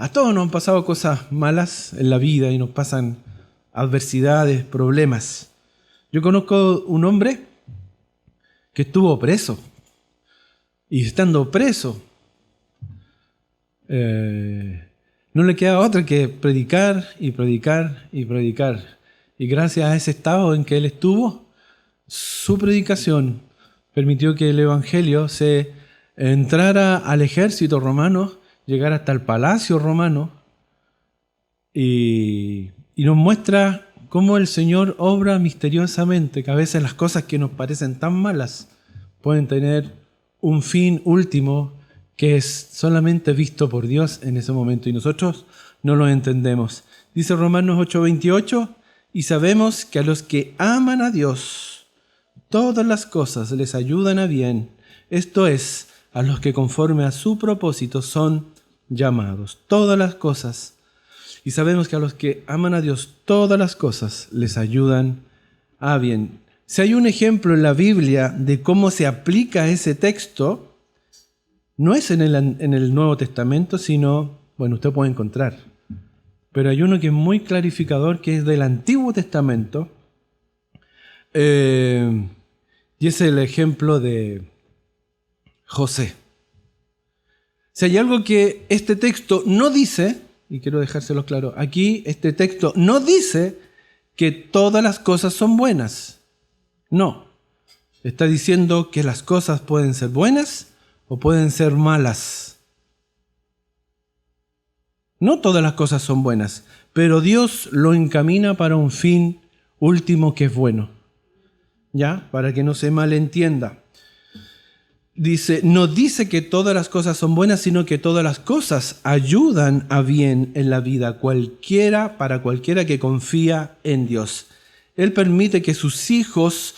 A todos nos han pasado cosas malas en la vida y nos pasan adversidades, problemas. Yo conozco un hombre que estuvo preso. Y estando preso, no le queda otra que predicar y predicar y predicar. Y gracias a ese estado en que él estuvo, su predicación permitió que el evangelio se entrara al ejército romano, llegara hasta el palacio romano y nos muestra cómo el Señor obra misteriosamente, que a veces las cosas que nos parecen tan malas pueden tener un fin último que es solamente visto por Dios en ese momento y nosotros no lo entendemos. Dice Romanos 8:28, y sabemos que a los que aman a Dios, todas las cosas les ayudan a bien, esto es, a los que conforme a su propósito son llamados. Todas las cosas. Y sabemos que a los que aman a Dios, todas las cosas les ayudan a bien. Si hay un ejemplo en la Biblia de cómo se aplica ese texto, no es en el Nuevo Testamento, sino, bueno, usted puede encontrar. Pero hay uno que es muy clarificador, que es del Antiguo Testamento. Y es el ejemplo de José. Si hay algo que este texto no dice, y quiero dejárselo claro, aquí este texto no dice que todas las cosas son buenas. No. Está diciendo que las cosas pueden ser buenas o pueden ser malas. No todas las cosas son buenas, pero Dios lo encamina para un fin último que es bueno. ¿Ya? Para que no se malentienda. Dice, no dice que todas las cosas son buenas, sino que todas las cosas ayudan a bien en la vida, para cualquiera que confía en Dios. Él permite que sus hijos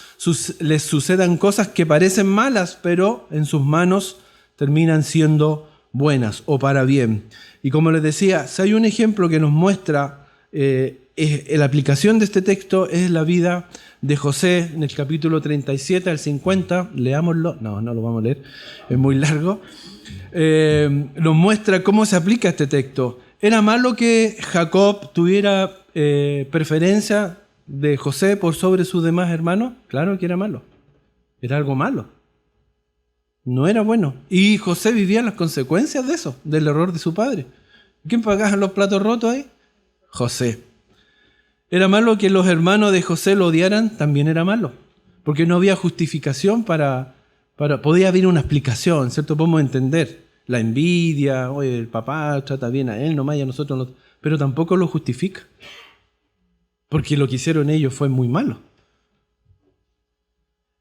les sucedan cosas que parecen malas, pero en sus manos terminan siendo buenas o para bien. Y como les decía, si hay un ejemplo que nos muestra la aplicación de este texto, es la vida de José en el capítulo 37 al 50. Leámoslo. No lo vamos a leer, es muy largo. Nos muestra cómo se aplica este texto. ¿Era malo que Jacob tuviera preferencia de José por sobre sus demás hermanos? Claro que era malo. Era algo malo. No era bueno. Y José vivía las consecuencias de eso, del error de su padre. ¿Quién pagaba los platos rotos ahí? José. ¿Era malo que los hermanos de José lo odiaran? También era malo. Porque no había justificación podía haber una explicación, ¿cierto? Podemos entender la envidia, oye, el papá trata bien a él nomás y a nosotros no. Pero tampoco lo justifica. Porque lo que hicieron ellos fue muy malo.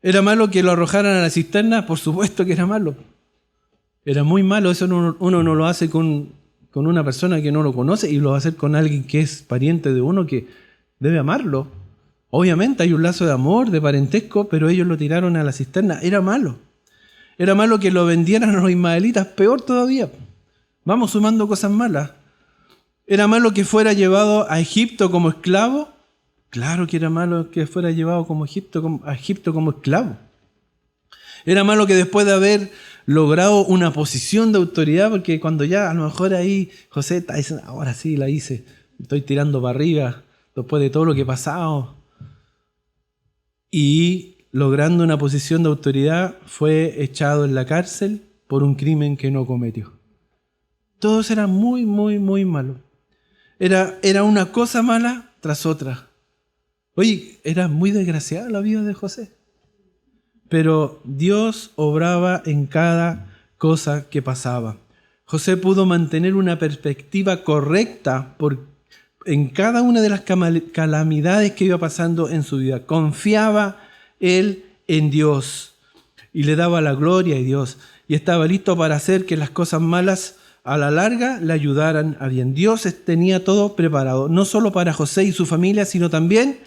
¿Era malo que lo arrojaran a la cisterna? Por supuesto que era malo. Era muy malo. Eso uno no lo hace con una persona que no lo conoce y lo va a hacer con alguien que es pariente de uno que debe amarlo. Obviamente hay un lazo de amor, de parentesco, pero ellos lo tiraron a la cisterna. Era malo. Era malo que lo vendieran a los ismaelitas, peor todavía. Vamos sumando cosas malas. ¿Era malo que fuera llevado a Egipto como esclavo? Claro que era malo que fuera llevado a Egipto como esclavo. Era malo que después de haber logrado una posición de autoridad, porque cuando ya a lo mejor ahí José está diciendo, ahora sí la hice, estoy tirando para arriba, después de todo lo que he pasado. Y logrando una posición de autoridad fue echado en la cárcel por un crimen que no cometió. Todo era muy, muy, muy malo. Era una cosa mala tras otra. Oye, era muy desgraciada la vida de José. Pero Dios obraba en cada cosa que pasaba. José pudo mantener una perspectiva correcta en cada una de las calamidades que iba pasando en su vida. Confiaba él en Dios y le daba la gloria a Dios. Y estaba listo para hacer que las cosas malas a la larga le ayudaran a bien. Dios tenía todo preparado, no solo para José y su familia, sino también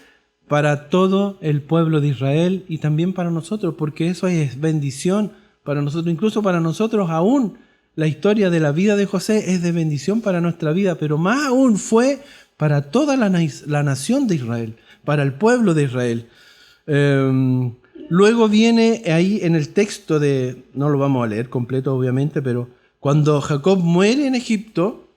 para todo el pueblo de Israel y también para nosotros, porque eso es bendición para nosotros, incluso para nosotros aún. La historia de la vida de José es de bendición para nuestra vida, pero más aún fue para toda la nación de Israel, para el pueblo de Israel. Luego viene ahí en el texto no lo vamos a leer completo obviamente, pero cuando Jacob muere en Egipto,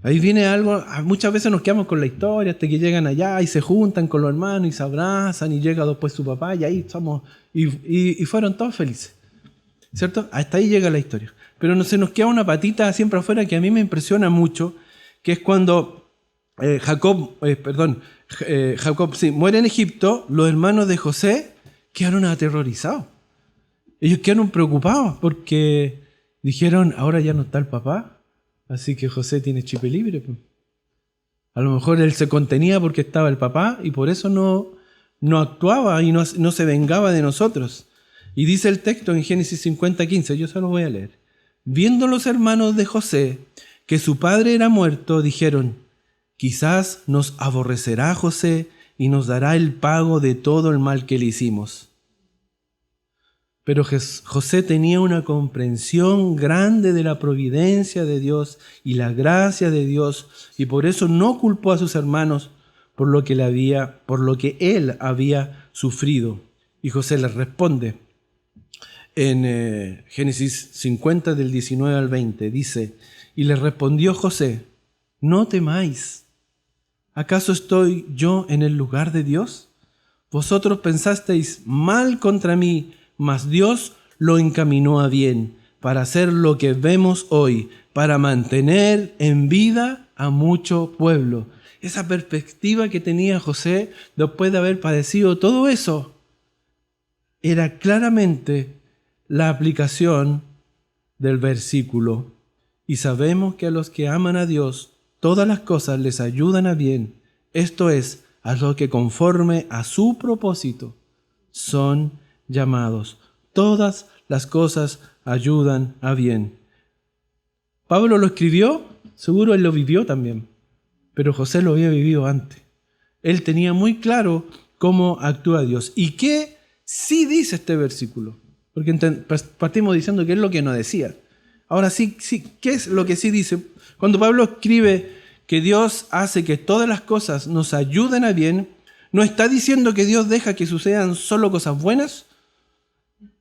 Ahí viene algo, muchas veces nos quedamos con la historia hasta que llegan allá y se juntan con los hermanos y se abrazan y llega después su papá y ahí estamos, y fueron todos felices, ¿cierto? Hasta ahí llega la historia. Pero se nos queda una patita siempre afuera que a mí me impresiona mucho, que es cuando Jacob muere en Egipto, los hermanos de José quedaron aterrorizados. Ellos quedaron preocupados porque dijeron, ahora ya no está el papá. Así que José tiene chip libre. A lo mejor él se contenía porque estaba el papá y por eso no actuaba y no se vengaba de nosotros. Y dice el texto en Génesis 50:15, yo se lo voy a leer. Viendo los hermanos de José que su padre era muerto, dijeron, quizás nos aborrecerá José y nos dará el pago de todo el mal que le hicimos. Pero José tenía una comprensión grande de la providencia de Dios y la gracia de Dios, y por eso no culpó a sus hermanos por lo que él había sufrido. Y José les responde en Génesis 50 del 19 al 20, dice, y les respondió José, no temáis, ¿acaso estoy yo en el lugar de Dios? Vosotros pensasteis mal contra mí, mas Dios lo encaminó a bien para hacer lo que vemos hoy, para mantener en vida a mucho pueblo. Esa perspectiva que tenía José después de haber padecido todo eso era claramente la aplicación del versículo. Y sabemos que a los que aman a Dios, todas las cosas les ayudan a bien. Esto es, a los que conforme a su propósito son llamados. Todas las cosas ayudan a bien. Pablo lo escribió, seguro él lo vivió también, pero José lo había vivido antes. Él tenía muy claro cómo actúa Dios. ¿Y qué sí dice este versículo? Porque partimos diciendo qué es lo que no decía. Ahora sí, ¿qué es lo que sí dice? Cuando Pablo escribe que Dios hace que todas las cosas nos ayuden a bien, no está diciendo que Dios deja que sucedan solo cosas buenas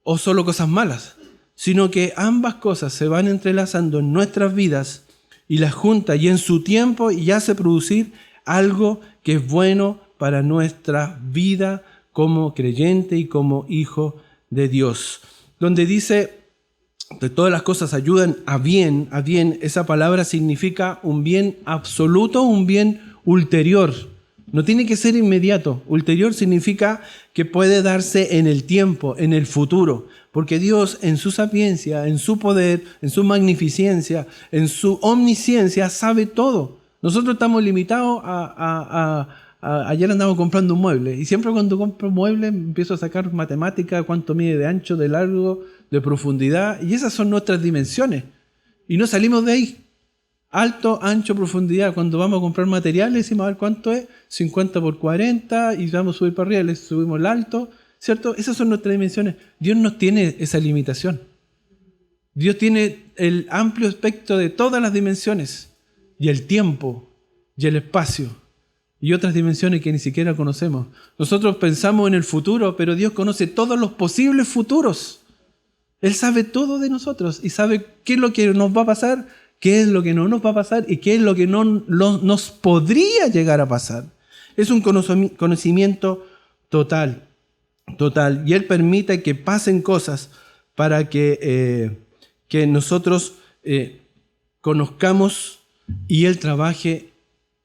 o solo cosas malas, sino que ambas cosas se van entrelazando en nuestras vidas y las junta y en su tiempo y hace producir algo que es bueno para nuestra vida como creyente y como hijo de Dios. Donde dice que todas las cosas ayudan a bien, esa palabra significa un bien absoluto, un bien ulterior. No tiene que ser inmediato. Ulterior significa que puede darse en el tiempo, en el futuro. Porque Dios en su sapiencia, en su poder, en su magnificencia, en su omnisciencia, sabe todo. Nosotros estamos limitados ayer andamos comprando un mueble. Y siempre cuando compro un mueble empiezo a sacar matemática, cuánto mide de ancho, de largo, de profundidad. Y esas son nuestras dimensiones. Y no salimos de ahí. Alto, ancho, profundidad. Cuando vamos a comprar materiales, decimos a ver cuánto es, 50 por 40, y vamos a subir para arriba, le subimos el alto, ¿cierto? Esas son nuestras dimensiones. Dios no tiene esa limitación. Dios tiene el amplio espectro de todas las dimensiones, y el tiempo, y el espacio, y otras dimensiones que ni siquiera conocemos. Nosotros pensamos en el futuro, pero Dios conoce todos los posibles futuros. Él sabe todo de nosotros, y sabe qué es lo que nos va a pasar, qué es lo que no nos va a pasar y qué es lo que no nos podría llegar a pasar. Es un conocimiento total. Y Él permite que pasen cosas para que nosotros conozcamos y Él trabaje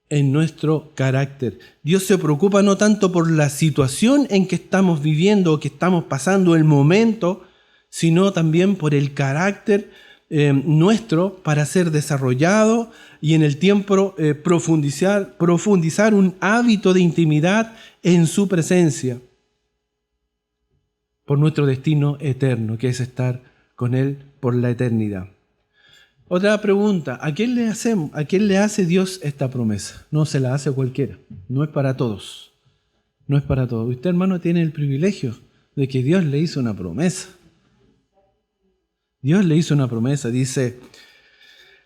en nuestro carácter. Dios se preocupa no tanto por la situación en que estamos viviendo o que estamos pasando, el momento, sino también por el carácter nuestro para ser desarrollado y en el tiempo profundizar un hábito de intimidad en su presencia por nuestro destino eterno, que es estar con Él por la eternidad. Otra pregunta, ¿a quién le hace Dios esta promesa? No se la hace a cualquiera, no es para todos. No es para todos. Usted, hermano, tiene el privilegio de que Dios le hizo una promesa. Dios le hizo una promesa, dice,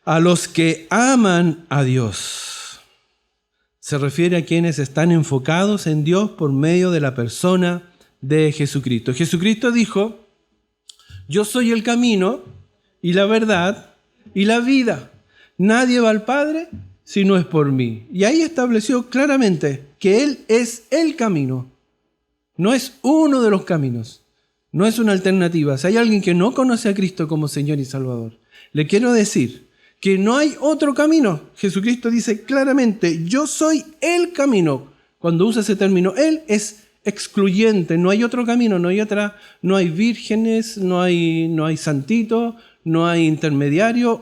a los que aman a Dios. Se refiere a quienes están enfocados en Dios por medio de la persona de Jesucristo. Jesucristo dijo, yo soy el camino y la verdad y la vida. Nadie va al Padre si no es por mí. Y ahí estableció claramente que Él es el camino. No es uno de los caminos. No es una alternativa. Si hay alguien que no conoce a Cristo como Señor y Salvador, le quiero decir que no hay otro camino. Jesucristo dice claramente, yo soy el camino. Cuando usa ese término, Él es excluyente. No hay otro camino, no hay vírgenes, no hay santitos, no hay intermediario,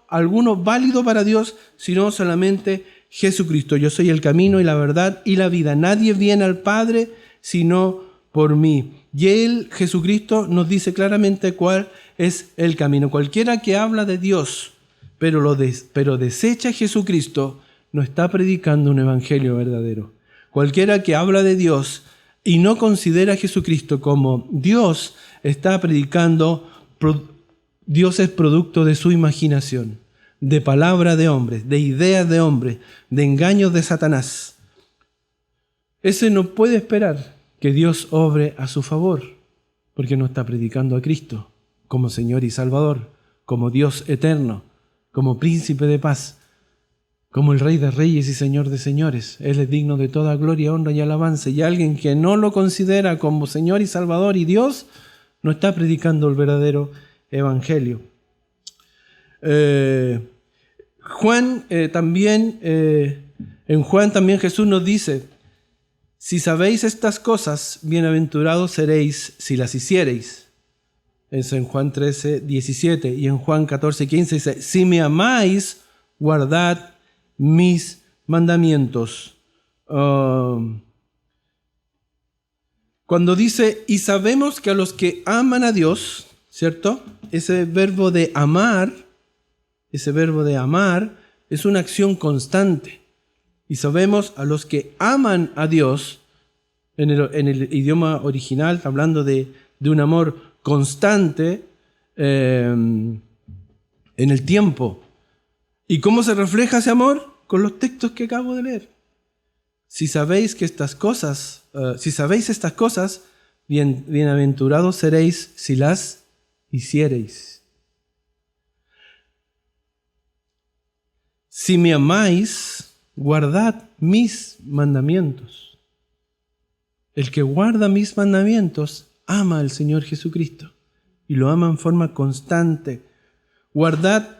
alguno válido para Dios, sino solamente Jesucristo. Yo soy el camino y la verdad y la vida. Nadie viene al Padre sino por mí. Y Él, Jesucristo, nos dice claramente cuál es el camino. Cualquiera que habla de Dios, pero desecha a Jesucristo, no está predicando un evangelio verdadero. Cualquiera que habla de Dios y no considera a Jesucristo como Dios, está predicando Dios es producto de su imaginación, de palabra de hombres, de ideas de hombres, de engaños de Satanás. Ese no puede esperar que Dios obre a su favor, porque no está predicando a Cristo como Señor y Salvador, como Dios eterno, como príncipe de paz, como el Rey de Reyes y Señor de Señores. Él es digno de toda gloria, honra y alabanza. Y alguien que no lo considera como Señor y Salvador y Dios, no está predicando el verdadero evangelio. En Juan también Jesús nos dice, si sabéis estas cosas, bienaventurados seréis si las hiciereis. Eso en Juan 13, 17. Y en Juan 14, 15 dice, si me amáis, guardad mis mandamientos. Cuando dice, y sabemos que a los que aman a Dios, ¿cierto? Ese verbo de amar es una acción constante. Y sabemos a los que aman a Dios, en el idioma original, hablando de un amor constante en el tiempo. ¿Y cómo se refleja ese amor? Con los textos que acabo de leer. Si sabéis estas cosas, bienaventurados seréis si las hiciereis. Si me amáis, guardad mis mandamientos. El que guarda mis mandamientos ama al Señor Jesucristo y lo ama en forma constante. Guardad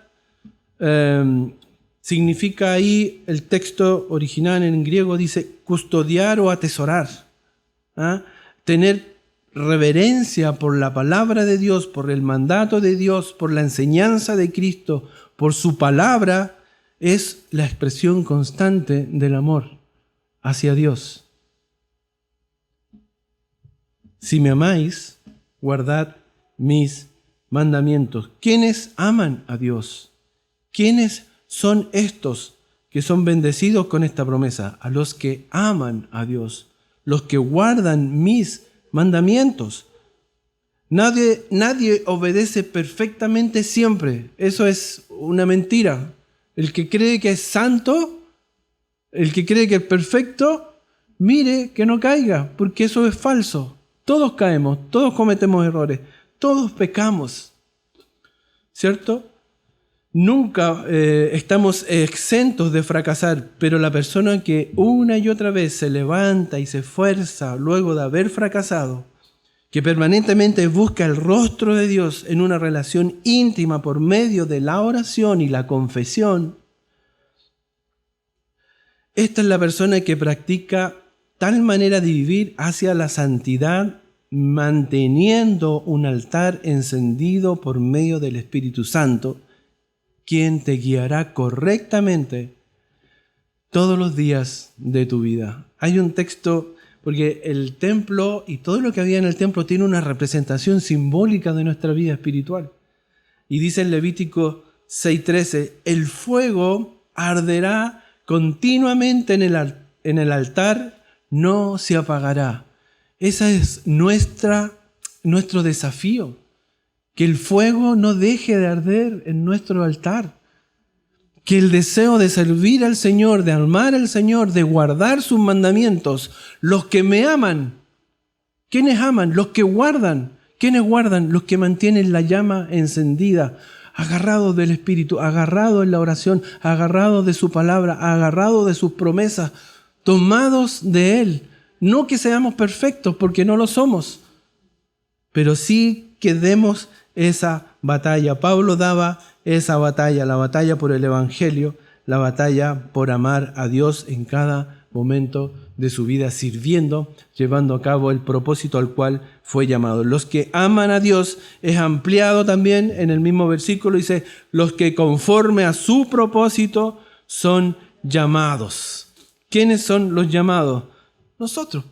significa ahí, el texto original en griego dice custodiar o atesorar. Tener reverencia por la palabra de Dios, por el mandato de Dios, por la enseñanza de Cristo, por su palabra, es la expresión constante del amor hacia Dios. Si me amáis, guardad mis mandamientos. ¿Quiénes aman a Dios? ¿Quiénes son estos que son bendecidos con esta promesa? A los que aman a Dios, los que guardan mis mandamientos. Nadie obedece perfectamente siempre. Eso es una mentira. El que cree que es santo, el que cree que es perfecto, mire que no caiga, porque eso es falso. Todos caemos, todos cometemos errores, todos pecamos, ¿cierto? Nunca estamos exentos de fracasar, pero la persona que una y otra vez se levanta y se esfuerza luego de haber fracasado, que permanentemente busca el rostro de Dios en una relación íntima por medio de la oración y la confesión, esta es la persona que practica tal manera de vivir hacia la santidad, manteniendo un altar encendido por medio del Espíritu Santo, quien te guiará correctamente todos los días de tu vida. Hay un texto, porque el templo y todo lo que había en el templo tiene una representación simbólica de nuestra vida espiritual. Y dice en Levítico 6:13, el fuego arderá continuamente en el altar, no se apagará. Ese es nuestro desafío. Que el fuego no deje de arder en nuestro altar. Que el deseo de servir al Señor, de amar al Señor, de guardar sus mandamientos, los que me aman. ¿Quiénes aman? Los que guardan. ¿Quiénes guardan? Los que mantienen la llama encendida. agarrados del Espíritu, agarrados en la oración, agarrados de su palabra, agarrados de sus promesas, tomados de Él. No que seamos perfectos, porque no lo somos, pero sí que demos esa batalla. Pablo daba esa batalla, la batalla por el Evangelio, la batalla por amar a Dios en cada momento de su vida, sirviendo, llevando a cabo el propósito al cual fue llamado. Los que aman a Dios es ampliado también en el mismo versículo, dice, los que conforme a su propósito son llamados. ¿Quiénes son los llamados? Nosotros.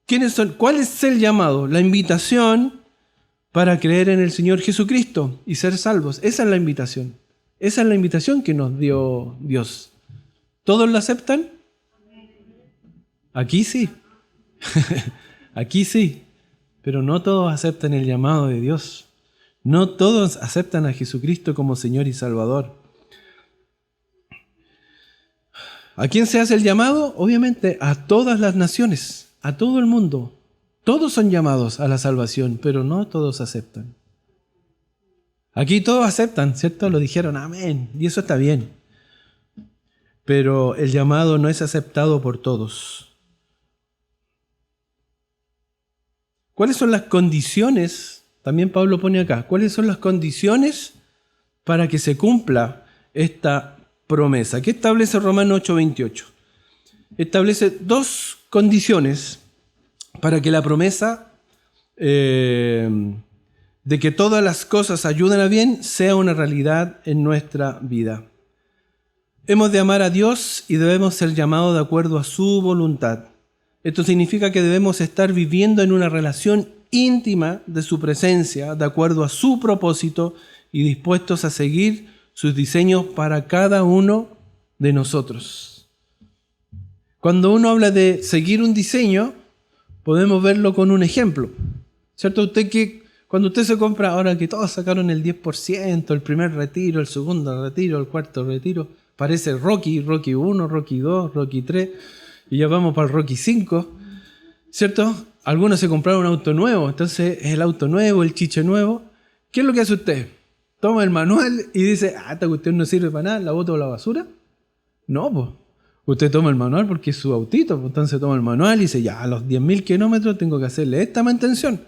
¿Quiénes son? ¿Cuál es el llamado? La invitación para creer en el Señor Jesucristo y ser salvos. Esa es la invitación. Esa es la invitación que nos dio Dios. ¿Todos la aceptan? Aquí sí. Aquí sí. Pero no todos aceptan el llamado de Dios. No todos aceptan a Jesucristo como Señor y Salvador. ¿A quién se hace el llamado? Obviamente a todas las naciones, a todo el mundo. Todos son llamados a la salvación, pero no todos aceptan. Aquí todos aceptan, ¿cierto? Lo dijeron, amén, y eso está bien. Pero el llamado no es aceptado por todos. ¿Cuáles son las condiciones? También Pablo pone acá, ¿cuáles son las condiciones para que se cumpla esta promesa? ¿Qué establece Romanos 8:28? Establece dos condiciones para que la promesa de que todas las cosas ayudan a bien sea una realidad en nuestra vida. Hemos de amar a Dios y debemos ser llamados de acuerdo a su voluntad. Esto significa que debemos estar viviendo en una relación íntima de su presencia, de acuerdo a su propósito y dispuestos a seguir sus diseños para cada uno de nosotros. Cuando uno habla de seguir un diseño, podemos verlo con un ejemplo. ¿Cierto? Cuando usted se compra, ahora que todos sacaron el 10%, el primer retiro, el segundo retiro, el cuarto retiro, parece Rocky 1, Rocky 2, Rocky 3, y ya vamos para el Rocky 5, ¿cierto? Algunos se compraron un auto nuevo, entonces el auto nuevo, el chiche nuevo. ¿Qué es lo que hace usted? Toma el manual y dice, esta cuestión no sirve para nada, ¿la boto a la basura? No, pues. Usted toma el manual porque es su autito, pues entonces toma el manual y dice, ya a los 10.000 kilómetros tengo que hacerle esta mantención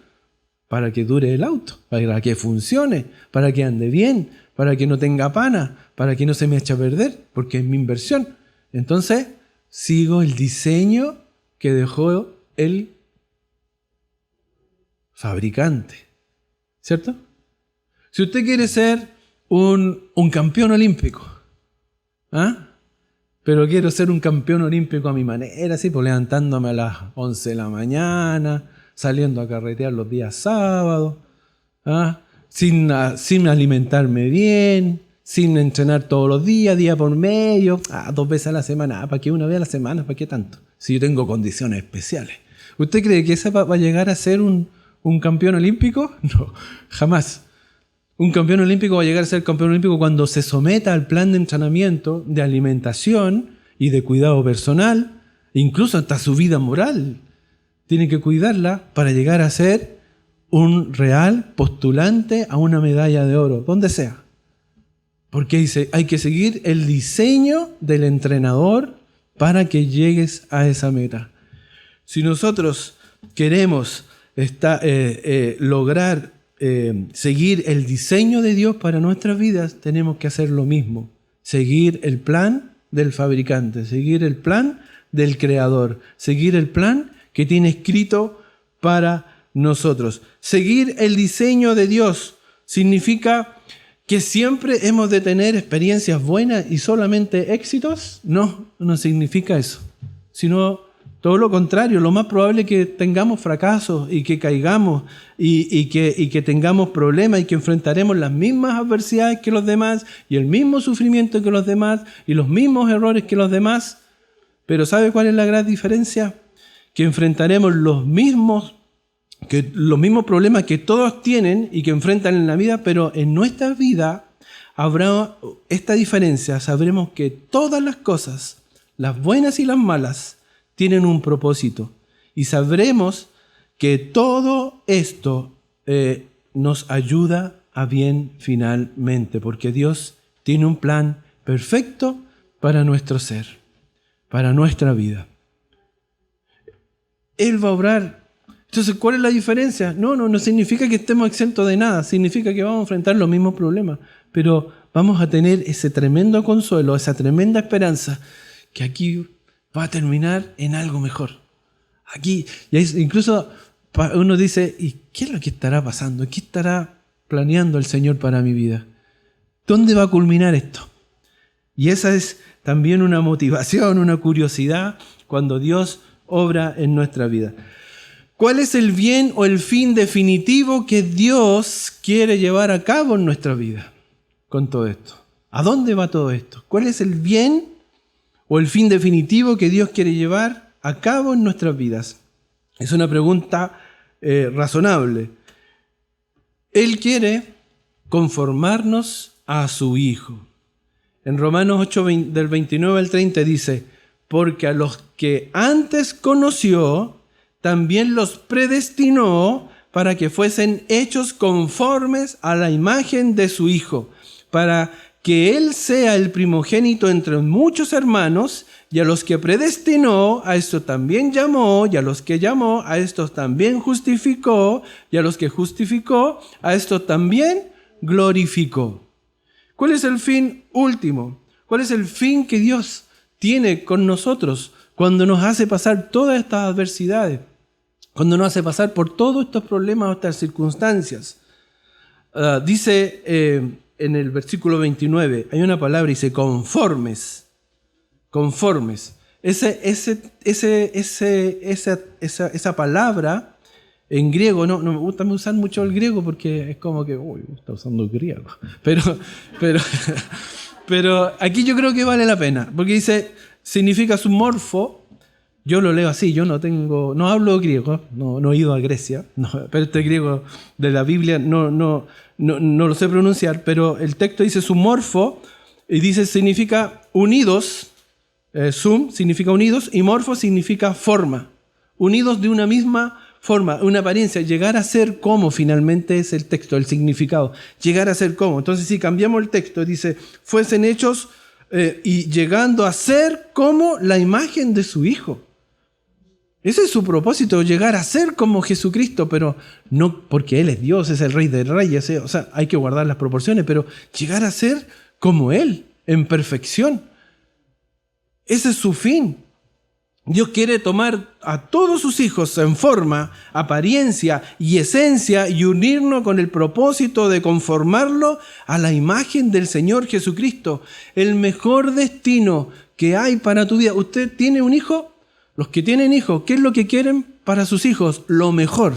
para que dure el auto, para que funcione, para que ande bien, para que no tenga pana, para que no se me eche a perder, porque es mi inversión. Entonces, sigo el diseño que dejó el fabricante, ¿cierto? Si usted quiere ser un campeón olímpico, pero quiero ser un campeón olímpico a mi manera, así, pues levantándome a las 11 de la mañana, saliendo a carretear los días sábados, sin alimentarme bien, sin entrenar todos los días, día por medio, 2 veces a la semana. ¿Para qué una vez a la semana? ¿Para qué tanto? Si yo tengo condiciones especiales. ¿Usted cree que ese va a llegar a ser un campeón olímpico? No, jamás. Un campeón olímpico va a llegar a ser campeón olímpico cuando se someta al plan de entrenamiento, de alimentación y de cuidado personal, incluso hasta su vida moral. Tiene que cuidarla para llegar a ser un real postulante a una medalla de oro, donde sea. Porque dice, hay que seguir el diseño del entrenador para que llegues a esa meta. Si nosotros queremos lograr seguir el diseño de Dios para nuestras vidas, tenemos que hacer lo mismo. Seguir el plan del fabricante, seguir el plan del creador, seguir el plan que tiene escrito para nosotros. Seguir el diseño de Dios significa que siempre hemos de tener experiencias buenas y solamente éxitos. No significa eso, sino todo lo contrario. Lo más probable es que tengamos fracasos y que caigamos y que tengamos problemas y que enfrentaremos las mismas adversidades que los demás y el mismo sufrimiento que los demás y los mismos errores que los demás. Pero ¿sabe cuál es la gran diferencia? Que enfrentaremos los mismos problemas que todos tienen y que enfrentan en la vida, pero en nuestra vida habrá esta diferencia. Sabremos que todas las cosas, las buenas y las malas, tienen un propósito. Y sabremos que todo esto nos ayuda a bien finalmente, porque Dios tiene un plan perfecto para nuestro ser, para nuestra vida. Él va a obrar. Entonces, ¿cuál es la diferencia? No significa que estemos exentos de nada, significa que vamos a enfrentar los mismos problemas, pero vamos a tener ese tremendo consuelo, esa tremenda esperanza, que aquí va a terminar en algo mejor. Aquí, y incluso uno dice, ¿y qué es lo que estará pasando? ¿Qué estará planeando el Señor para mi vida? ¿Dónde va a culminar esto? Y esa es también una motivación, una curiosidad cuando Dios obra en nuestra vida. ¿Cuál es el bien o el fin definitivo que Dios quiere llevar a cabo en nuestra vida con todo esto? ¿A dónde va todo esto? ¿Cuál es el bien o el fin definitivo que Dios quiere llevar a cabo en nuestras vidas? Es una pregunta razonable. Él quiere conformarnos a su Hijo. En Romanos 8, del 29 al 30 dice, porque a los que antes conoció, también los predestinó para que fuesen hechos conformes a la imagen de su Hijo, para que Él sea el primogénito entre muchos hermanos, y a los que predestinó, a estos también llamó, y a los que llamó, a estos también justificó, y a los que justificó, a estos también glorificó. ¿Cuál es el fin último? ¿Cuál es el fin que Dios tiene con nosotros cuando nos hace pasar todas estas adversidades? Cuando nos hace pasar por todos estos problemas o estas circunstancias. Dice en el versículo 29, hay una palabra, dice conformes. Conformes. Esa palabra en griego, no me gusta usar mucho el griego porque es como que, está usando el griego. Pero aquí yo creo que vale la pena, porque dice, significa sumorfo. Yo lo leo así, yo no hablo griego, no he ido a Grecia, pero este griego de la Biblia no lo sé pronunciar, pero el texto dice sumorfo y dice significa unidos, sum significa unidos y morfo significa forma, unidos de una misma forma, una apariencia, llegar a ser como finalmente es el texto, el significado, llegar a ser como. Entonces si cambiamos el texto, dice, fuesen hechos y llegando a ser como la imagen de su Hijo. Ese es su propósito, llegar a ser como Jesucristo, pero no porque Él es Dios, es el Rey de Reyes, o sea, hay que guardar las proporciones, pero llegar a ser como Él, en perfección. Ese es su fin. Dios quiere tomar a todos sus hijos en forma, apariencia y esencia y unirnos con el propósito de conformarlo a la imagen del Señor Jesucristo. El mejor destino que hay para tu vida. ¿Usted tiene un hijo? Los que tienen hijos, ¿qué es lo que quieren para sus hijos? Lo mejor.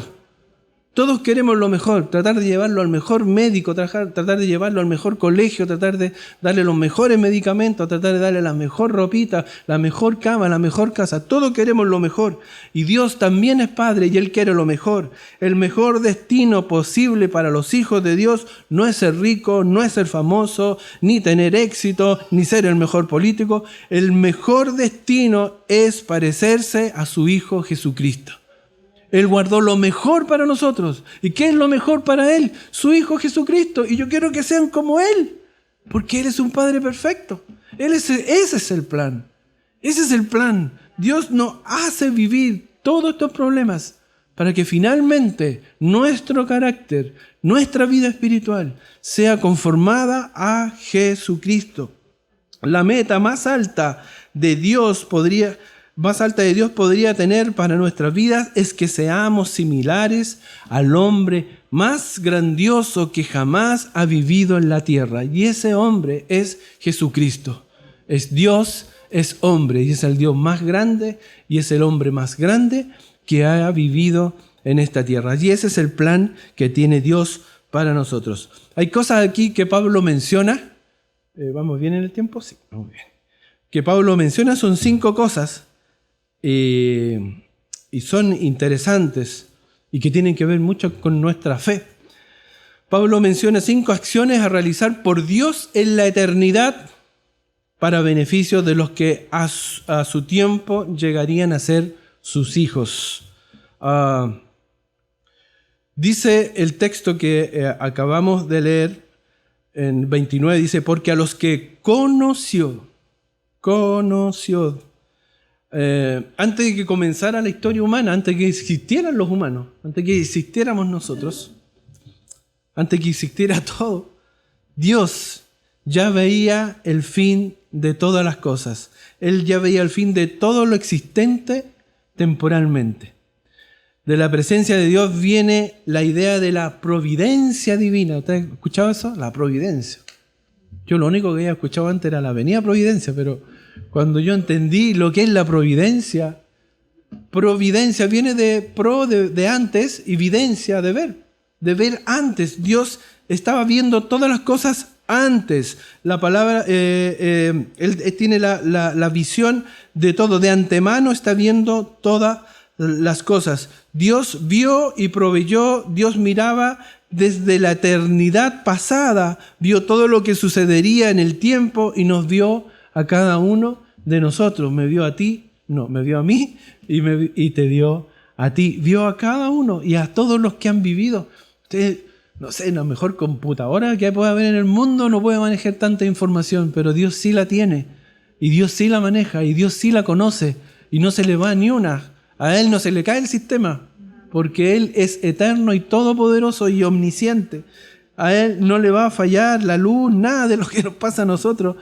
Todos queremos lo mejor, tratar de llevarlo al mejor médico, tratar de llevarlo al mejor colegio, tratar de darle los mejores medicamentos, tratar de darle la mejor ropita, la mejor cama, la mejor casa. Todos queremos lo mejor. Y Dios también es Padre y Él quiere lo mejor. El mejor destino posible para los hijos de Dios no es ser rico, no es ser famoso, ni tener éxito, ni ser el mejor político. El mejor destino es parecerse a su Hijo Jesucristo. Él guardó lo mejor para nosotros. ¿Y qué es lo mejor para Él? Su Hijo Jesucristo. Y yo quiero que sean como Él, porque Él es un Padre perfecto. Ese es el plan. Ese es el plan. Dios nos hace vivir todos estos problemas para que finalmente nuestro carácter, nuestra vida espiritual, sea conformada a Jesucristo. La meta más alta de Dios podría tener para nuestras vidas es que seamos similares al hombre más grandioso que jamás ha vivido en la tierra. Y ese hombre es Jesucristo. Es Dios, es hombre, y es el Dios más grande y es el hombre más grande que ha vivido en esta tierra. Y ese es el plan que tiene Dios para nosotros. Hay cosas aquí que Pablo menciona. ¿Vamos bien en el tiempo? Sí, vamos bien. Que Pablo menciona son 5 cosas. Y son interesantes y que tienen que ver mucho con nuestra fe. Pablo menciona 5 acciones a realizar por Dios en la eternidad para beneficio de los que a su tiempo llegarían a ser sus hijos. Dice el texto que acabamos de leer en 29, dice, porque a los que conoció, antes de que comenzara la historia humana, antes de que existieran los humanos, antes de que existiéramos nosotros, antes de que existiera todo, Dios ya veía el fin de todas las cosas. Él ya veía el fin de todo lo existente temporalmente. De la presencia de Dios viene la idea de la providencia divina. ¿Usted ha escuchado eso? La providencia. Yo lo único que había escuchado antes era la avenida Providencia, pero cuando yo entendí lo que es la providencia viene de antes y videncia de ver antes. Dios estaba viendo todas las cosas antes. La palabra, Él tiene la visión de todo. De antemano está viendo todas las cosas. Dios vio y proveyó, Dios miraba desde la eternidad pasada, vio todo lo que sucedería en el tiempo y nos vio a cada uno de nosotros. Me vio a ti, me vio a mí y te vio a ti. Vio a cada uno y a todos los que han vivido. Usted, no sé, la mejor computadora que pueda haber en el mundo no puede manejar tanta información, pero Dios sí la tiene y Dios sí la maneja y Dios sí la conoce y no se le va ni una. A Él no se le cae el sistema, porque Él es eterno y todopoderoso y omnisciente. A Él no le va a fallar la luz, nada de lo que nos pasa a nosotros.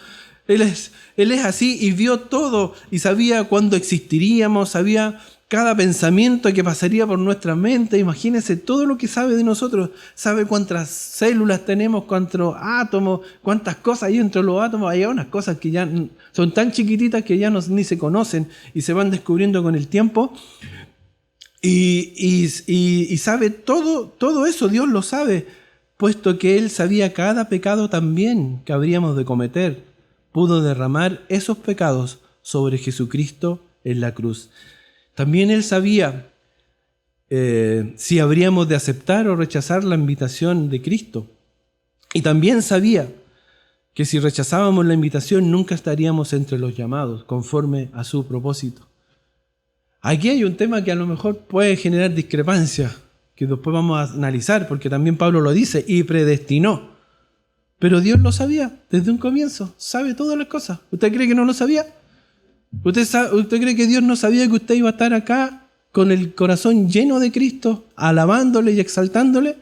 Él es así y vio todo y sabía cuándo existiríamos, sabía cada pensamiento que pasaría por nuestra mente. Imagínense todo lo que sabe de nosotros. Sabe cuántas células tenemos, cuántos átomos, cuántas cosas hay entre los átomos. Hay unas cosas que ya son tan chiquititas que ya ni se conocen y se van descubriendo con el tiempo. Y sabe todo eso, Dios lo sabe, puesto que Él sabía cada pecado también que habríamos de cometer. Pudo derramar esos pecados sobre Jesucristo en la cruz. También Él sabía si habríamos de aceptar o rechazar la invitación de Cristo. Y también sabía que si rechazábamos la invitación nunca estaríamos entre los llamados, conforme a su propósito. Aquí hay un tema que a lo mejor puede generar discrepancia, que después vamos a analizar, porque también Pablo lo dice, y predestinó. Pero Dios lo sabía desde un comienzo, sabe todas las cosas. ¿Usted cree que no lo sabía? ¿Usted cree que Dios no sabía que usted iba a estar acá con el corazón lleno de Cristo, alabándole y exaltándole?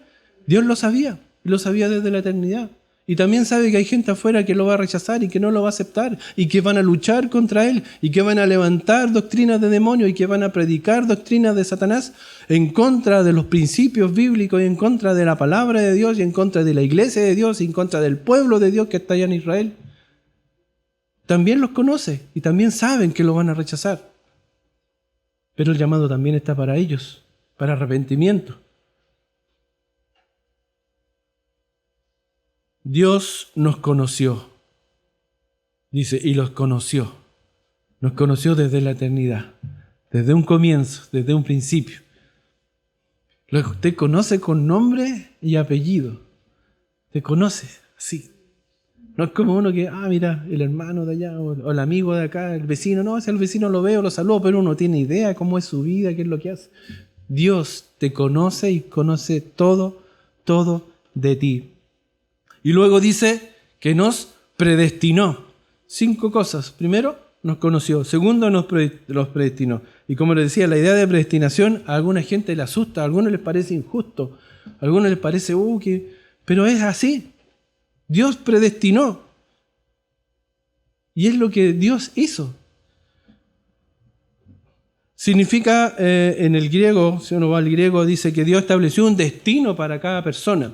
Dios lo sabía desde la eternidad. Y también sabe que hay gente afuera que lo va a rechazar y que no lo va a aceptar y que van a luchar contra Él y que van a levantar doctrinas de demonios y que van a predicar doctrinas de Satanás en contra de los principios bíblicos y en contra de la palabra de Dios y en contra de la iglesia de Dios y en contra del pueblo de Dios que está allá en Israel. También los conoce y también saben que lo van a rechazar. Pero el llamado también está para ellos, para arrepentimiento. Dios nos conoció, dice, y los conoció. Nos conoció desde la eternidad, desde un comienzo, desde un principio. Usted conoce con nombre y apellido. Te conoce así. No es como uno que, mira, el hermano de allá o el amigo de acá, el vecino. No, si el vecino lo veo, lo saludo, pero uno no tiene idea cómo es su vida, qué es lo que hace. Dios te conoce y conoce todo de ti. Y luego dice que nos predestinó. 5 cosas. Primero, nos conoció. Segundo, los predestinó. Y como les decía, la idea de predestinación a alguna gente le asusta, a algunos les parece injusto, a algunos les parece, pero es así. Dios predestinó. Y es lo que Dios hizo. Significa, en el griego, si uno va al griego, dice que Dios estableció un destino para cada persona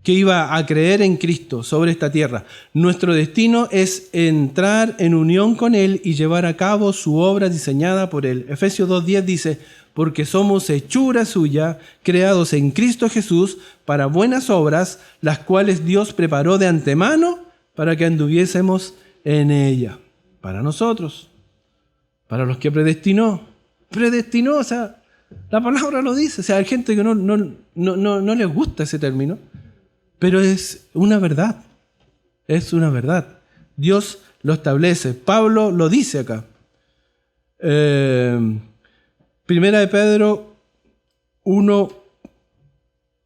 que iba a creer en Cristo sobre esta tierra. Nuestro destino es entrar en unión con Él y llevar a cabo su obra diseñada por Él. Efesios 2:10 dice, porque somos hechura suya, creados en Cristo Jesús para buenas obras, las cuales Dios preparó de antemano para que anduviésemos en ella. Para nosotros, para los que predestinó. Predestinó, o sea, la palabra lo dice. O sea, hay gente que no les gusta ese término. Pero es una verdad, Dios lo establece. Pablo lo dice acá. Primera de Pedro 1,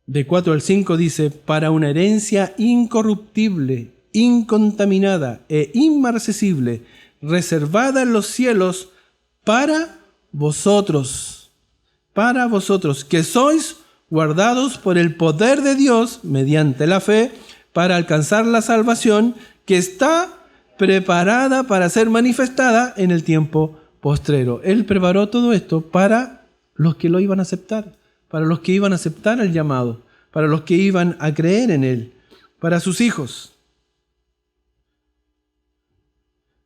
de 4 al 5 dice, para una herencia incorruptible, incontaminada e inmarcesible, reservada en los cielos para vosotros, que sois guardados por el poder de Dios mediante la fe para alcanzar la salvación que está preparada para ser manifestada en el tiempo postrero. Él preparó todo esto para los que lo iban a aceptar, para los que iban a aceptar el llamado, para los que iban a creer en Él, para sus hijos.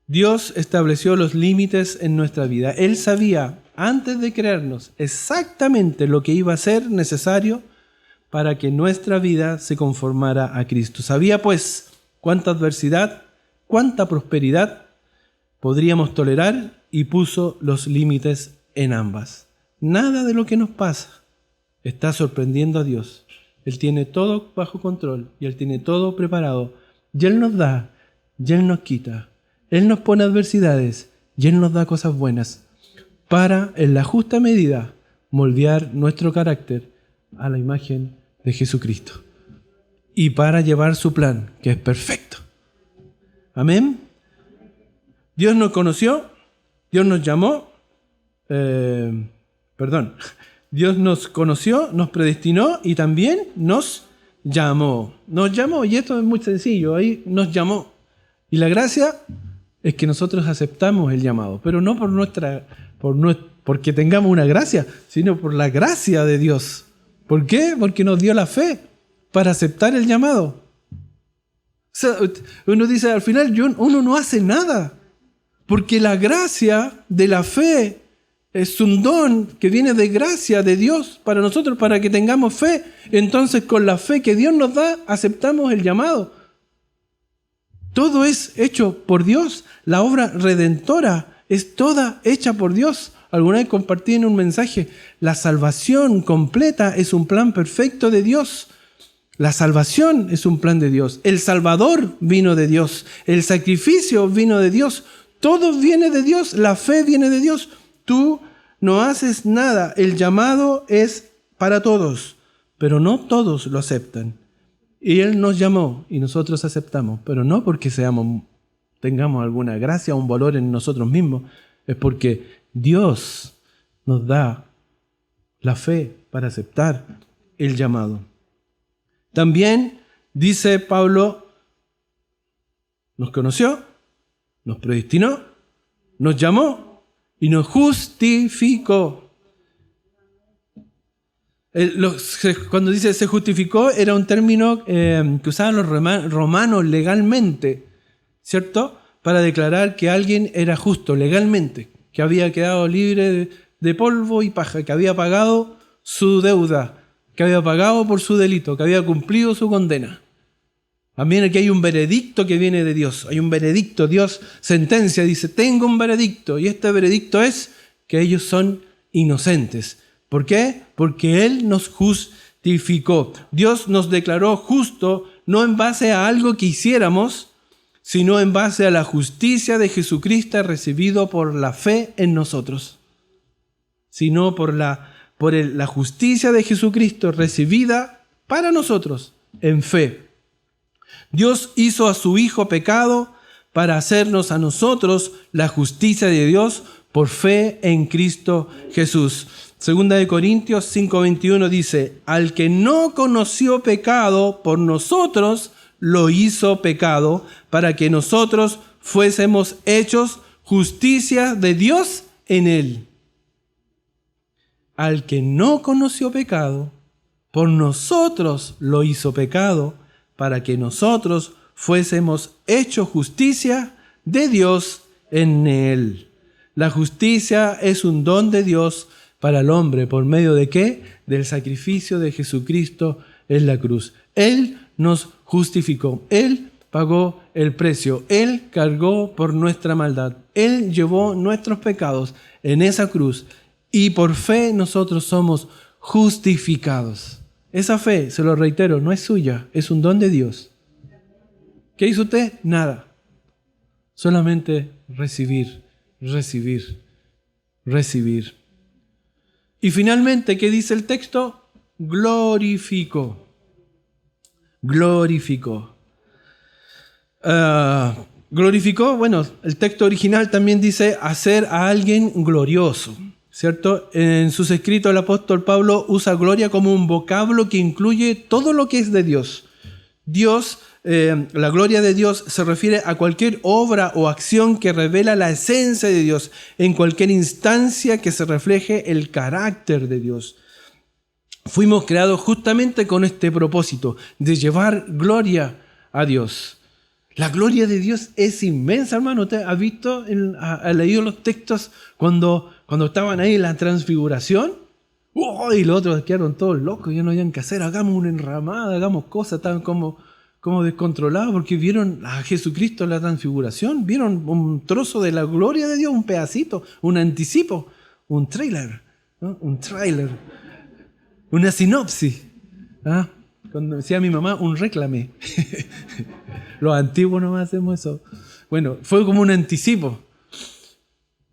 Dios estableció los límites en nuestra vida. Él sabía, antes de crearnos, exactamente lo que iba a ser necesario para que nuestra vida se conformara a Cristo. Sabía, pues, cuánta adversidad, cuánta prosperidad podríamos tolerar y puso los límites en ambas. Nada de lo que nos pasa está sorprendiendo a Dios. Él tiene todo bajo control y Él tiene todo preparado. Y Él nos da y Él nos quita. Él nos pone adversidades y Él nos da cosas buenas para, en la justa medida, moldear nuestro carácter a la imagen de Jesucristo y para llevar su plan, que es perfecto. Amén. Dios nos conoció, Dios nos llamó, Dios nos conoció, nos predestinó y también nos llamó. Nos llamó, y esto es muy sencillo, ahí nos llamó. Y la gracia es que nosotros aceptamos el llamado, pero no porque tengamos una gracia, sino por la gracia de Dios. ¿Por qué? Porque nos dio la fe para aceptar el llamado. O sea, uno dice, al final uno no hace nada, porque la gracia de la fe es un don que viene de gracia de Dios para nosotros, para que tengamos fe. Entonces, con la fe que Dios nos da, aceptamos el llamado. Todo es hecho por Dios. La obra redentora es toda hecha por Dios. Alguna vez compartí en un mensaje, la salvación completa es un plan perfecto de Dios. La salvación es un plan de Dios. El Salvador vino de Dios. El sacrificio vino de Dios. Todo viene de Dios. La fe viene de Dios. Tú no haces nada. El llamado es para todos, pero no todos lo aceptan. Y Él nos llamó y nosotros aceptamos, pero no porque tengamos alguna gracia o un valor en nosotros mismos, es porque Dios nos da la fe para aceptar el llamado. También dice Pablo, nos conoció, nos predestinó, nos llamó y nos justificó. Cuando dice se justificó, era un término que usaban los romanos legalmente, ¿cierto? Para declarar que alguien era justo legalmente, que había quedado libre de polvo y paja, que había pagado su deuda, que había pagado por su delito, que había cumplido su condena. También aquí hay un veredicto que viene de Dios. Hay un veredicto, Dios sentencia, dice, tengo un veredicto, y este veredicto es que ellos son inocentes. ¿Por qué? Porque Él nos justificó. Dios nos declaró justo no en base a algo que hiciéramos, sino en base a la justicia de Jesucristo recibido por la fe en nosotros. Sino por la justicia de Jesucristo recibida para nosotros en fe. Dios hizo a su Hijo pecado para hacernos a nosotros la justicia de Dios por fe en Cristo Jesús. Segunda de Corintios 5:21 dice, al que no conoció pecado, por nosotros lo hizo pecado, para que nosotros fuésemos hechos justicia de Dios en él. Al que no conoció pecado, por nosotros lo hizo pecado, para que nosotros fuésemos hechos justicia de Dios en él. La justicia es un don de Dios para el hombre, ¿por medio de qué? Del sacrificio de Jesucristo en la cruz. Él nos justificó, Él pagó el precio, Él cargó por nuestra maldad, Él llevó nuestros pecados en esa cruz y por fe nosotros somos justificados. Esa fe, se lo reitero, no es suya, es un don de Dios. ¿Qué hizo usted? Nada. Solamente recibir. Y finalmente, ¿qué dice el texto? glorificó. Glorificó. Glorificó, bueno, el texto original también dice hacer a alguien glorioso, ¿cierto? En sus escritos el apóstol Pablo usa gloria como un vocablo que incluye todo lo que es de Dios. La gloria de Dios se refiere a cualquier obra o acción que revela la esencia de Dios, en cualquier instancia que se refleje el carácter de Dios. Fuimos creados justamente con este propósito, de llevar gloria a Dios. La gloria de Dios es inmensa, hermano. ¿Usted ha visto, ha leído los textos cuando estaban ahí en la transfiguración? Y los otros quedaron todos locos, ya no habían que hacer, hagamos una enramada, hagamos cosas, estaban como descontrolados porque vieron a Jesucristo en la transfiguración, vieron un trozo de la gloria de Dios, un pedacito, un anticipo, un tráiler, ¿no? Un tráiler, una sinopsis. Cuando decía mi mamá, un réclame. Los antiguos no hacemos eso. Bueno, fue como un anticipo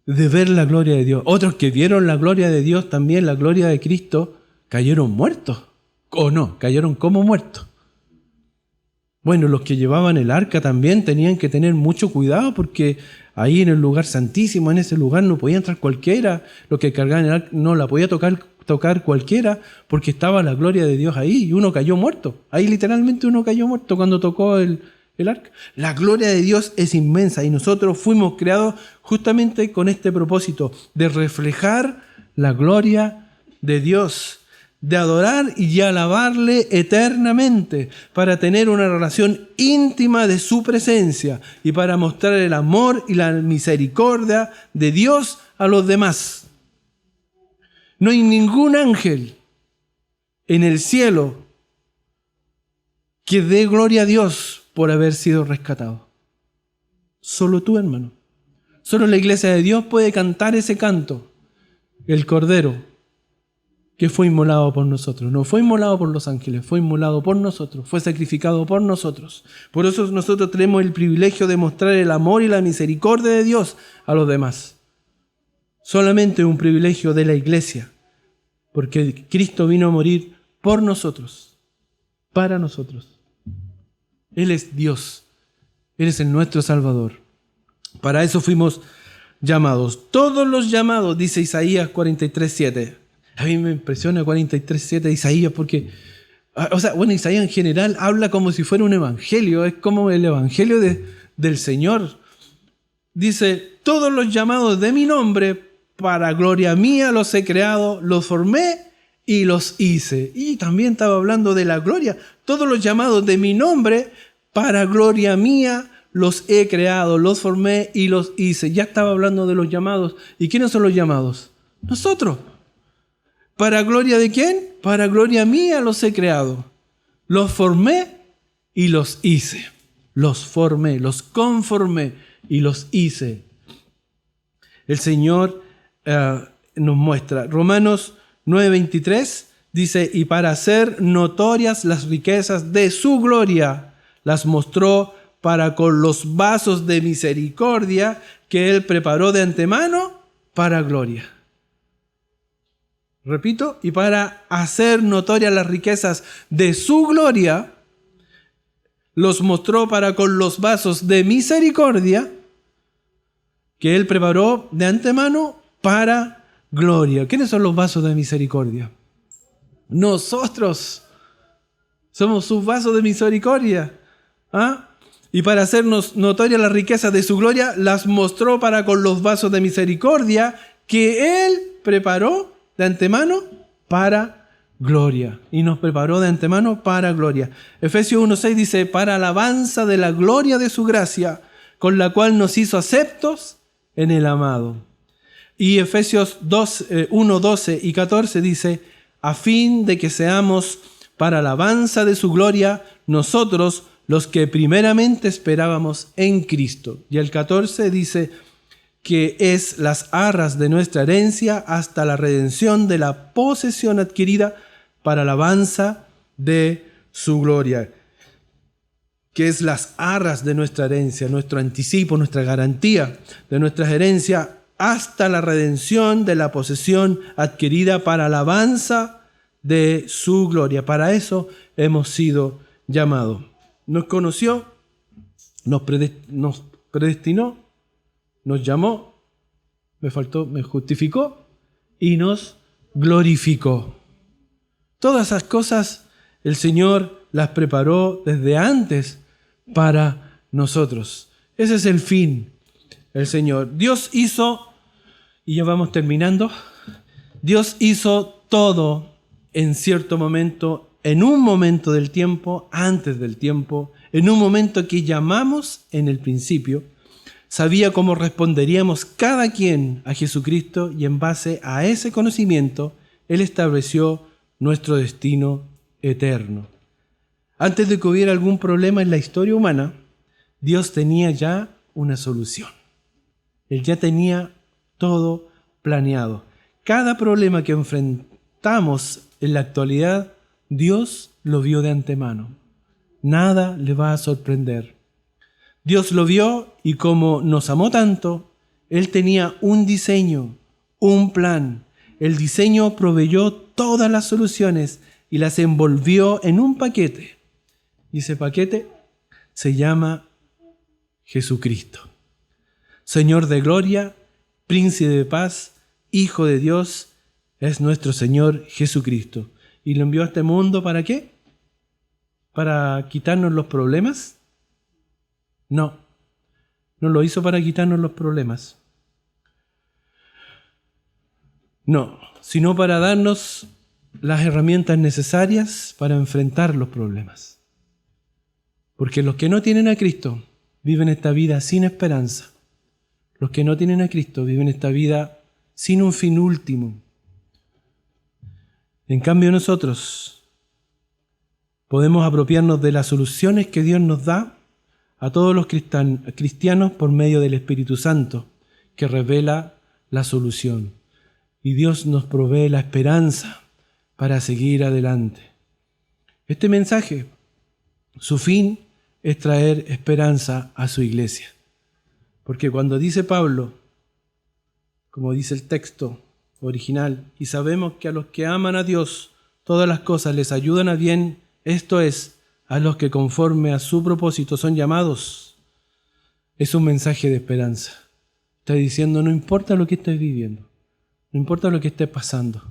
de ver la gloria de Dios. Otros que vieron la gloria de Dios también, la gloria de Cristo, cayeron muertos. ¿O no? Cayeron como muertos. Bueno, los que llevaban el arca también tenían que tener mucho cuidado porque ahí en el lugar santísimo, en ese lugar no podía entrar cualquiera. Los que cargaban el arca no la podía tocar cualquiera porque estaba la gloria de Dios ahí y uno cayó muerto. Ahí literalmente uno cayó muerto cuando tocó el arca. La gloria de Dios es inmensa y nosotros fuimos creados justamente con este propósito de reflejar la gloria de Dios, de adorar y alabarle eternamente, para tener una relación íntima de su presencia y para mostrar el amor y la misericordia de Dios a los demás. No hay ningún ángel en el cielo que dé gloria a Dios por haber sido rescatado. Solo tú, hermano. Solo la iglesia de Dios puede cantar ese canto. El Cordero que fue inmolado por nosotros. No fue inmolado por los ángeles, fue inmolado por nosotros, fue sacrificado por nosotros. Por eso nosotros tenemos el privilegio de mostrar el amor y la misericordia de Dios a los demás. Solamente un privilegio de la iglesia, porque Cristo vino a morir por nosotros, para nosotros. Él es Dios, Él es el nuestro Salvador. Para eso fuimos llamados. Todos los llamados, dice Isaías 43:7. A mí me impresiona 43:7 de Isaías porque, Isaías en general habla como si fuera un evangelio, es como el evangelio del Señor. Dice, todos los llamados de mi nombre, para gloria mía los he creado, los formé y los hice. Y también estaba hablando de la gloria. Todos los llamados de mi nombre, para gloria mía los he creado, los formé y los hice. Ya estaba hablando de los llamados. ¿Y quiénes son los llamados? Nosotros. ¿Para gloria de quién? Para gloria mía los he creado. Los formé y los hice. Los formé, los conformé y los hice. El Señor nos muestra. Romanos 9:23 dice, y para hacer notorias las riquezas de su gloria, las mostró para con los vasos de misericordia que Él preparó de antemano para gloria. Repito, y para hacer notorias las riquezas de su gloria, los mostró para con los vasos de misericordia que Él preparó de antemano para gloria. ¿Quiénes son los vasos de misericordia? Nosotros somos sus vasos de misericordia. Y para hacernos notorias las riquezas de su gloria, las mostró para con los vasos de misericordia que Él preparó de antemano para gloria. Y nos preparó de antemano para gloria. Efesios 1:6 dice, para alabanza de la gloria de su gracia, con la cual nos hizo aceptos en el amado. Y Efesios 1:12 y 14 dice, a fin de que seamos para alabanza de su gloria, nosotros los que primeramente esperábamos en Cristo. Y el 14 dice que es las arras de nuestra herencia hasta la redención de la posesión adquirida para alabanza de su gloria. Que es las arras de nuestra herencia, nuestro anticipo, nuestra garantía de nuestras herencias hasta la redención de la posesión adquirida para alabanza de su gloria. Para eso hemos sido llamados. Nos conoció, nos predestinó, nos llamó, me justificó y nos glorificó. Todas esas cosas el Señor las preparó desde antes para nosotros. Ese es el fin, el Señor. Dios hizo, y ya vamos terminando, Dios hizo todo en cierto momento, en un momento del tiempo, antes del tiempo, en un momento que llamamos en el principio. Sabía cómo responderíamos cada quien a Jesucristo y en base a ese conocimiento, Él estableció nuestro destino eterno. Antes de que hubiera algún problema en la historia humana, Dios tenía ya una solución. Él ya tenía todo planeado. Cada problema que enfrentamos en la actualidad, Dios lo vio de antemano. Nada le va a sorprender. Dios lo vio y como nos amó tanto, Él tenía un diseño, un plan. El diseño proveyó todas las soluciones y las envolvió en un paquete. Y ese paquete se llama Jesucristo. Señor de gloria, príncipe de paz, Hijo de Dios, es nuestro Señor Jesucristo. ¿Y lo envió a este mundo para qué? ¿Para quitarnos los problemas? No, no lo hizo para quitarnos los problemas. No, sino para darnos las herramientas necesarias para enfrentar los problemas. Porque los que no tienen a Cristo viven esta vida sin esperanza. Los que no tienen a Cristo viven esta vida sin un fin último. En cambio nosotros podemos apropiarnos de las soluciones que Dios nos da a todos los cristianos por medio del Espíritu Santo, que revela la solución. Y Dios nos provee la esperanza para seguir adelante. Este mensaje, su fin es traer esperanza a su iglesia. Porque cuando dice Pablo, como dice el texto original, y sabemos que a los que aman a Dios, todas las cosas les ayudan a bien, esto es, a los que conforme a su propósito son llamados, es un mensaje de esperanza. Está diciendo, no importa lo que estés viviendo, no importa lo que estés pasando,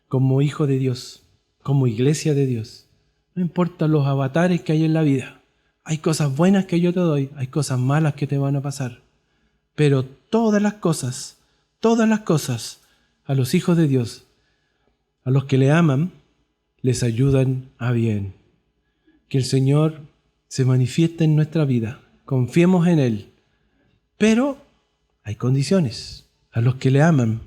como hijo de Dios, como iglesia de Dios, no importa los avatares que hay en la vida, hay cosas buenas que yo te doy, hay cosas malas que te van a pasar, pero todas las cosas, a los hijos de Dios, a los que le aman, les ayudan a bien. Que el Señor se manifieste en nuestra vida, confiemos en Él, pero hay condiciones. A los que le aman,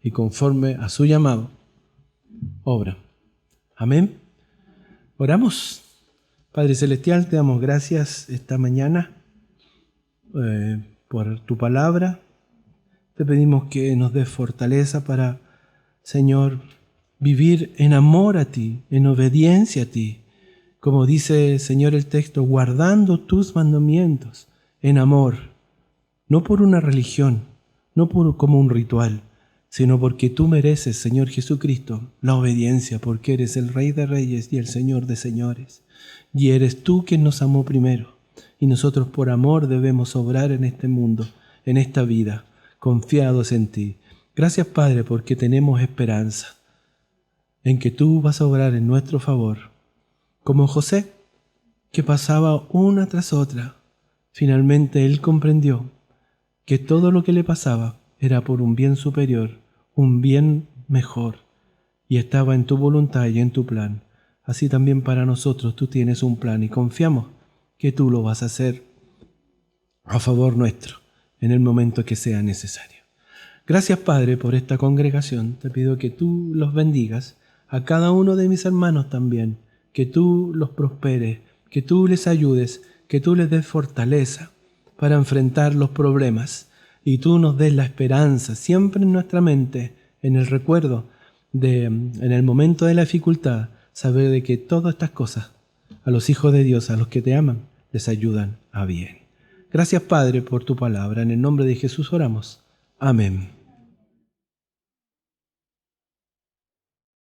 y conforme a su llamado, obra. Amén. Oramos. Padre Celestial, te damos gracias esta mañana por tu palabra. Te pedimos que nos des fortaleza para, Señor, vivir en amor a ti, en obediencia a ti. Como dice, Señor, el texto, guardando tus mandamientos en amor. No por una religión, no como un ritual, sino porque tú mereces, Señor Jesucristo, la obediencia, porque eres el Rey de Reyes y el Señor de Señores. Y eres tú quien nos amó primero. Y nosotros por amor debemos obrar en este mundo, en esta vida, confiados en ti. Gracias, Padre, porque tenemos esperanza en que tú vas a obrar en nuestro favor. Como José, que pasaba una tras otra, finalmente él comprendió que todo lo que le pasaba era por un bien superior, un bien mejor, y estaba en tu voluntad y en tu plan. Así también para nosotros tú tienes un plan y confiamos que tú lo vas a hacer a favor nuestro en el momento que sea necesario. Gracias, Padre, por esta congregación. Te pido que tú los bendigas, a cada uno de mis hermanos también, que tú los prosperes, que tú les ayudes, que tú les des fortaleza para enfrentar los problemas y tú nos des la esperanza siempre en nuestra mente, en el recuerdo, en el momento de la dificultad, saber de que todas estas cosas a los hijos de Dios, a los que te aman, les ayudan a bien. Gracias, Padre, por tu palabra. En el nombre de Jesús oramos. Amén.